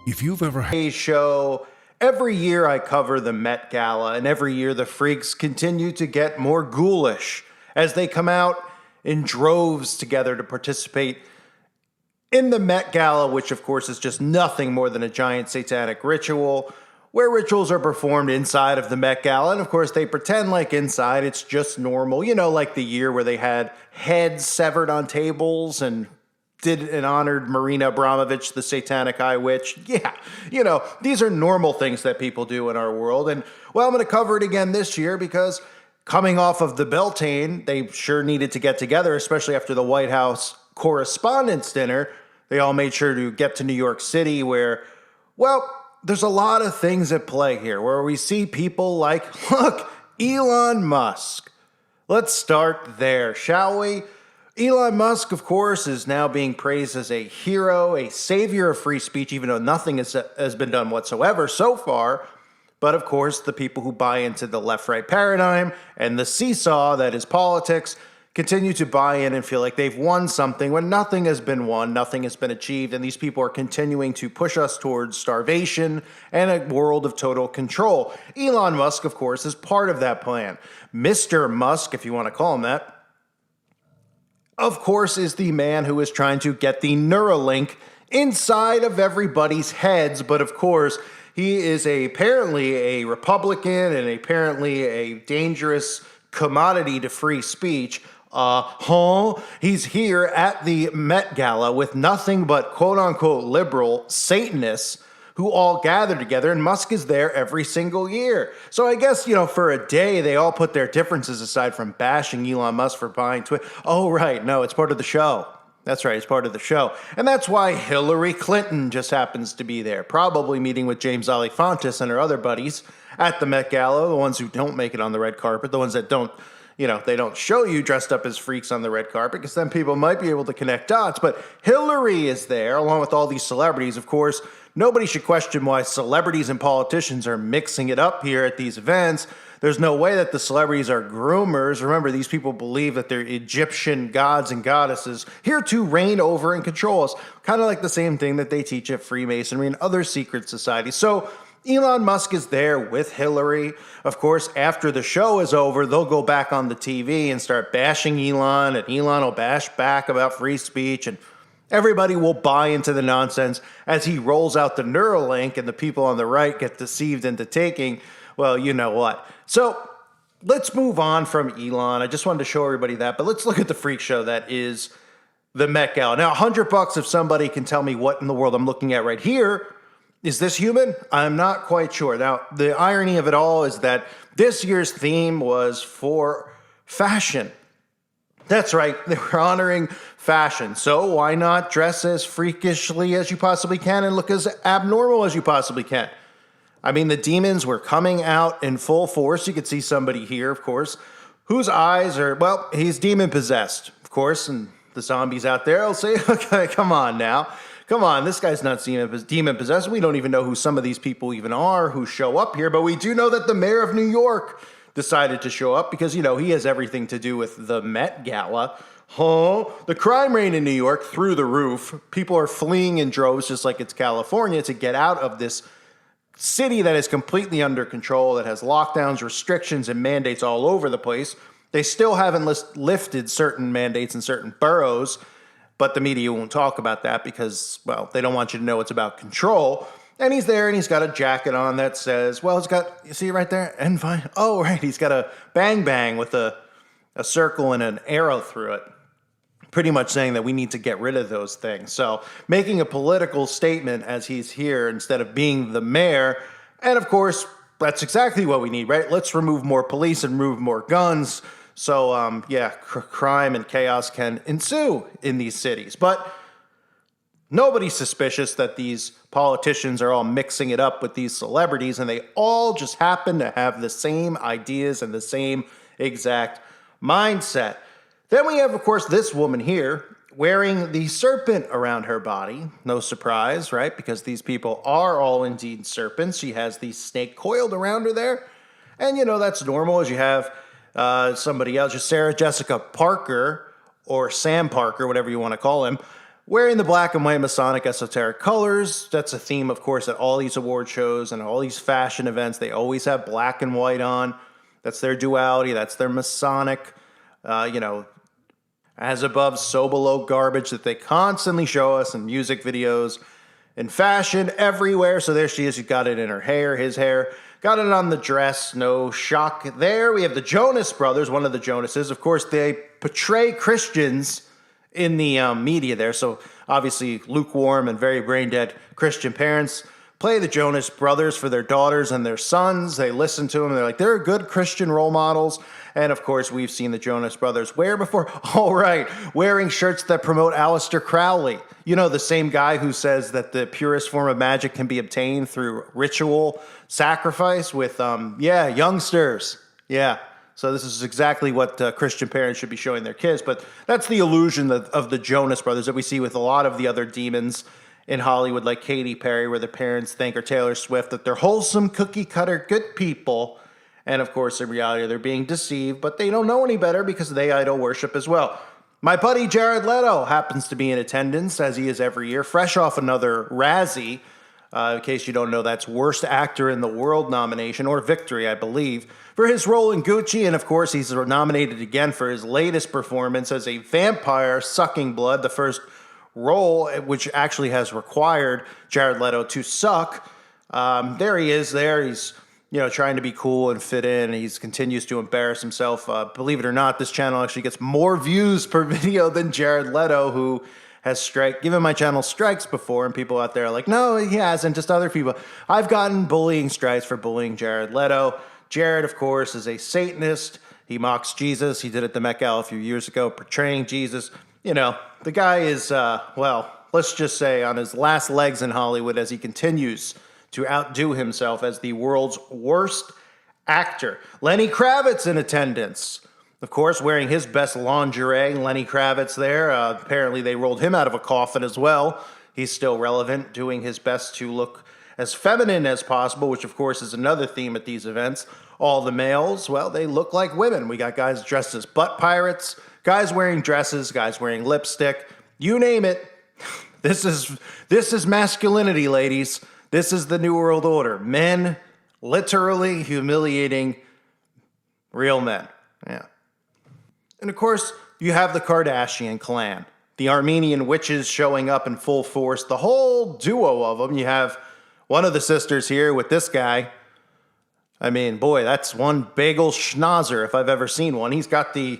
If you've ever had A show, every year I cover the Met Gala, and every year the freaks continue to get more ghoulish as they come out in droves together to participate in the Met Gala, which of course is just nothing more than a giant satanic ritual, where rituals are performed inside of the Met Gala, and of course they pretend like inside it's just normal, like the year where they had heads severed on tables and did and honored Marina Abramovich, the satanic eye witch. Yeah, these are normal things that people do in our world. And, well, I'm going to cover it again this year because coming off of the Beltane, they sure needed to get together, especially after the White House Correspondents' Dinner. They all made sure to get to New York City where, well, there's a lot of things at play here where we see people like, look, Elon Musk. Let's start there, shall we? Elon Musk, of course, is now being praised as a hero, a savior of free speech, even though nothing has been done whatsoever so far. But of course, the people who buy into the left-right paradigm and the seesaw that is politics continue to buy in and feel like they've won something when nothing has been won, nothing has been achieved, and these people are continuing to push us towards starvation and a world of total control. Elon Musk, of course, is part of that plan. Mr. Musk, if you want to call him that, of course, is the man who is trying to get the Neuralink inside of everybody's heads. But of course, he is apparently a Republican and apparently a dangerous commodity to free speech. He's here at the Met Gala with nothing but quote-unquote liberal Satanists who all gather together, and Musk is there every single year. So I guess, for a day, they all put their differences aside from bashing Elon Musk for buying Twitter. Oh, right, no, it's part of the show. That's right, it's part of the show. And that's why Hillary Clinton just happens to be there, probably meeting with James Alefantis and her other buddies at the Met Gala, the ones who don't make it on the red carpet, the ones that don't, they don't show you dressed up as freaks on the red carpet, because then people might be able to connect dots. But Hillary is there, along with all these celebrities, of course. Nobody should question why celebrities and politicians are mixing it up here at these events. There's no way that the celebrities are groomers. Remember, these people believe that they're Egyptian gods and goddesses here to reign over and control us. Kind of like the same thing that they teach at Freemasonry and other secret societies. So Elon Musk is there with Hillary. Of course, after the show is over, they'll go back on the TV and start bashing Elon, and Elon will bash back about free speech, and everybody will buy into the nonsense as he rolls out the Neuralink, and the people on the right get deceived into taking, well, you know what. So let's move on from Elon. I just wanted to show everybody that, but let's look at the freak show that is the Met Gala. Now, $100 if somebody can tell me what in the world I'm looking at right here. Is this human? I'm not quite sure. Now, the irony of it all is that this year's theme was for fashion. That's right, they were honoring fashion. So why not dress as freakishly as you possibly can and look as abnormal as you possibly can? I mean, the demons were coming out in full force. You could see somebody here, of course, whose eyes are, well, he's demon-possessed, of course, and the zombies out there will say, okay, come on now. Come on, this guy's not demon-possessed. We don't even know who some of these people even are who show up here, but we do know that the mayor of New York decided to show up because, he has everything to do with the Met Gala. The crime rate in New York through the roof. People are fleeing in droves just like it's California to get out of this city that is completely under control, that has lockdowns, restrictions, and mandates all over the place. They still haven't lifted certain mandates in certain boroughs, but the media won't talk about that because, well, they don't want you to know it's about control. And he's there, and he's got a jacket on that says, well, it's got, you see right there? Envy. Oh, right, he's got a bang with a circle and an arrow through it. Pretty much saying that we need to get rid of those things. So making a political statement as he's here instead of being the mayor. And of course, that's exactly what we need, right? Let's remove more police and remove more guns. So, crime and chaos can ensue in these cities. But nobody's suspicious that these politicians are all mixing it up with these celebrities, and they all just happen to have the same ideas and the same exact mindset. Then we have, of course, this woman here wearing the serpent around her body. No surprise, right? Because these people are all indeed serpents. She has the snake coiled around her there. And, that's normal as you have somebody else, just Sarah Jessica Parker, or Sam Parker, whatever you want to call him, wearing the black and white Masonic esoteric colors. That's a theme, of course, at all these award shows and all these fashion events. They always have black and white on. That's their duality. That's their Masonic, as above, so below garbage that they constantly show us in music videos, in fashion, everywhere. So there she is. She got it in her hair, his hair. Got it on the dress. No shock there. We have the Jonas Brothers, one of the Jonases. Of course, they portray Christians in the media there. So obviously lukewarm and very brain-dead Christian parents play the Jonas Brothers for their daughters and their sons. They listen to them. They're like, they're good Christian role models. And of course, we've seen the Jonas Brothers wear before. All right, wearing shirts that promote Aleister Crowley. You know, the same guy who says that the purest form of magic can be obtained through ritual sacrifice with, youngsters. Yeah. So this is exactly what Christian parents should be showing their kids. But that's the illusion of the Jonas Brothers that we see with a lot of the other demons in Hollywood, like Katy Perry, where the parents think, or Taylor Swift, that they're wholesome, cookie-cutter, good people. And of course, in reality, they're being deceived, but they don't know any better because they idol worship as well. My buddy Jared Leto happens to be in attendance, as he is every year, fresh off another Razzie. In case you don't know, that's Worst Actor in the World nomination, or victory, I believe, for his role in Gucci. And of course, he's nominated again for his latest performance as a vampire sucking blood, the first role which actually has required Jared Leto to suck. There he is there. He's trying to be cool and fit in. He continues to embarrass himself. Believe it or not, this channel actually gets more views per video than Jared Leto, who has given my channel strikes before, and people out there are like, no, he hasn't, just other people. I've gotten bullying strikes for bullying Jared Leto. Jared, of course, is a Satanist. He mocks Jesus. He did it at the Met Gala a few years ago, portraying Jesus. The guy is, let's just say on his last legs in Hollywood as he continues to outdo himself as the world's worst actor. Lenny Kravitz in attendance. Of course, wearing his best lingerie, Lenny Kravitz there. Apparently they rolled him out of a coffin as well. He's still relevant, doing his best to look as feminine as possible, which of course is another theme at these events. All the males, they look like women. We got guys dressed as butt pirates, guys wearing dresses, guys wearing lipstick, you name it. This is masculinity, ladies. This is the New World Order. Men literally humiliating real men. Yeah. And of course, you have the Kardashian clan. The Armenian witches showing up in full force. The whole duo of them. You have one of the sisters here with this guy. I mean, boy, that's one bagel schnauzer if I've ever seen one. He's got the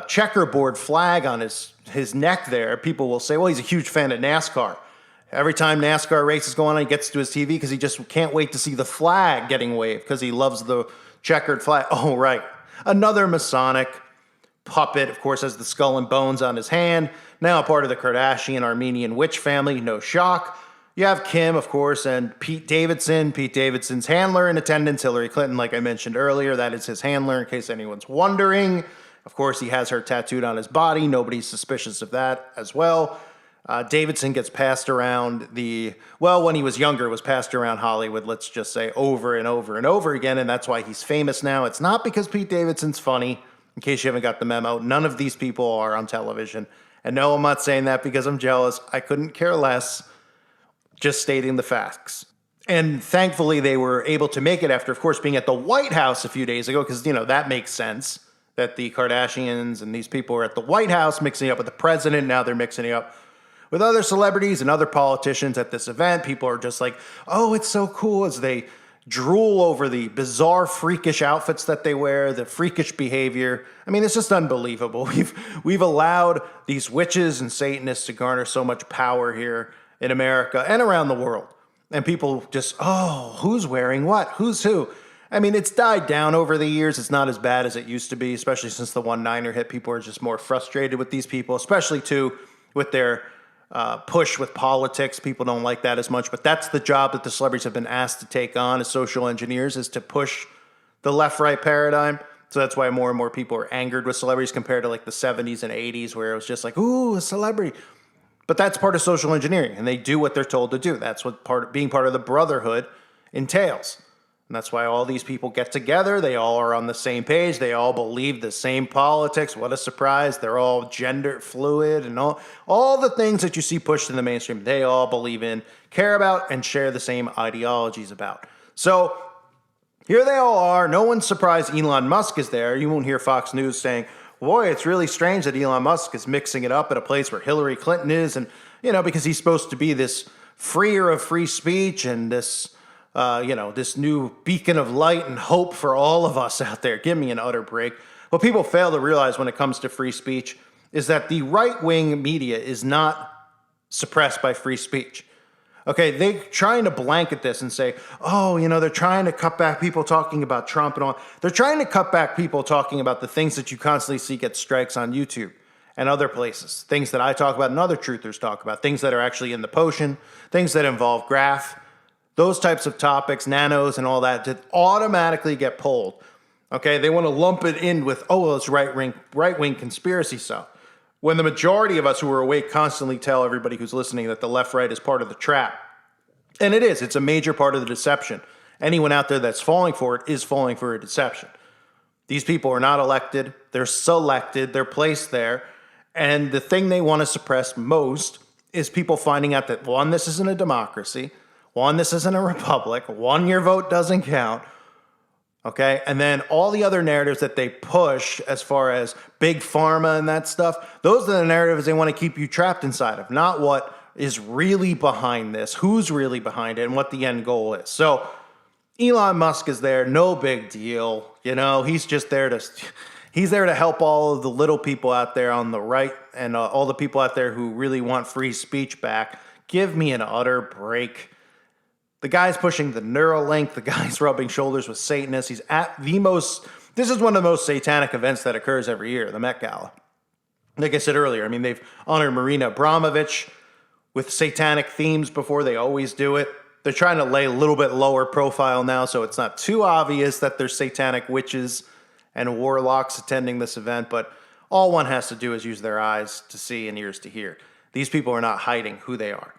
checkerboard flag on his neck there. People will say, well, he's a huge fan of NASCAR. Every time NASCAR race is going on, he gets to his TV because he just can't wait to see the flag getting waved because he loves the checkered flag. Oh, right. Another Masonic puppet, of course, has the skull and bones on his hand. Now a part of the Kardashian Armenian witch family. No shock. You have Kim, of course, and Pete Davidson. Pete Davidson's handler in attendance. Hillary Clinton, like I mentioned earlier, that is his handler in case anyone's wondering. Of course, he has her tattooed on his body. Nobody's suspicious of that as well. Davidson gets passed around when he was younger, was passed around Hollywood, let's just say, over and over and over again, and that's why he's famous now. It's not because Pete Davidson's funny, in case you haven't got the memo. None of these people are on television. And no, I'm not saying that because I'm jealous. I couldn't care less, just stating the facts. And thankfully, they were able to make it after, of course, being at the White House a few days ago, because, that makes sense, that the Kardashians and these people were at the White House mixing it up with the president. Now they're mixing it up with other celebrities and other politicians at this event. People are just like, oh, it's so cool, as they drool over the bizarre, freakish outfits that they wear, the freakish behavior. I mean, it's just unbelievable. We've allowed these witches and Satanists to garner so much power here in America and around the world. And people just, oh, who's wearing what? Who's who? I mean, it's died down over the years. It's not as bad as it used to be, especially since the 1/9er hit. People are just more frustrated with these people, especially, too, with their push with politics. People don't like that as much, but that's the job that the celebrities have been asked to take on as social engineers, is to push the left-right paradigm. So that's why more and more people are angered with celebrities compared to like the 70s and 80s, where it was just like, ooh, a celebrity. But that's part of social engineering, and they do what they're told to do. That's what being part of the brotherhood entails. And that's why all these people get together. They all are on the same page. They all believe the same politics. What a surprise. They're all gender fluid and all the things that you see pushed in the mainstream, they all believe in, care about, and share the same ideologies about. So here they all are. No one's surprised Elon Musk is there. You won't hear Fox News saying, boy, it's really strange that Elon Musk is mixing it up at a place where Hillary Clinton is. And, because he's supposed to be this freer of free speech and this this new beacon of light and hope for all of us out there. Give me an utter break. What people fail to realize when it comes to free speech is that the right-wing media is not suppressed by free speech. Okay, they're trying to blanket this and say, they're trying to cut back people talking about Trump and all. They're trying to cut back people talking about the things that you constantly see get strikes on YouTube and other places. Things that I talk about and other truthers talk about. Things that are actually in the potion. Things that involve graph. Those types of topics, nanos and all that, to automatically get pulled. Okay, they want to lump it in with, it's right-wing conspiracy stuff. When the majority of us who are awake constantly tell everybody who's listening that the left-right is part of the trap. And it is. It's a major part of the deception. Anyone out there that's falling for it is falling for a deception. These people are not elected. They're selected. They're placed there. And the thing they want to suppress most is people finding out that, one, this isn't a democracy. One, this isn't a republic. One, your vote doesn't count. Okay? And then all the other narratives that they push as far as big pharma and that stuff, those are the narratives they want to keep you trapped inside of, not what is really behind this, who's really behind it, and what the end goal is. So Elon Musk is there, no big deal. He's just there to help all of the little people out there on the right and all the people out there who really want free speech back. Give me an utter break. The guy's pushing the Neuralink. The guy's rubbing shoulders with Satanists. He's at this is one of the most satanic events that occurs every year, the Met Gala. Like I said earlier, they've honored Marina Abramovich with satanic themes before. They always do it. They're trying to lay a little bit lower profile now, so it's not too obvious that there's satanic witches and warlocks attending this event, but all one has to do is use their eyes to see and ears to hear. These people are not hiding who they are.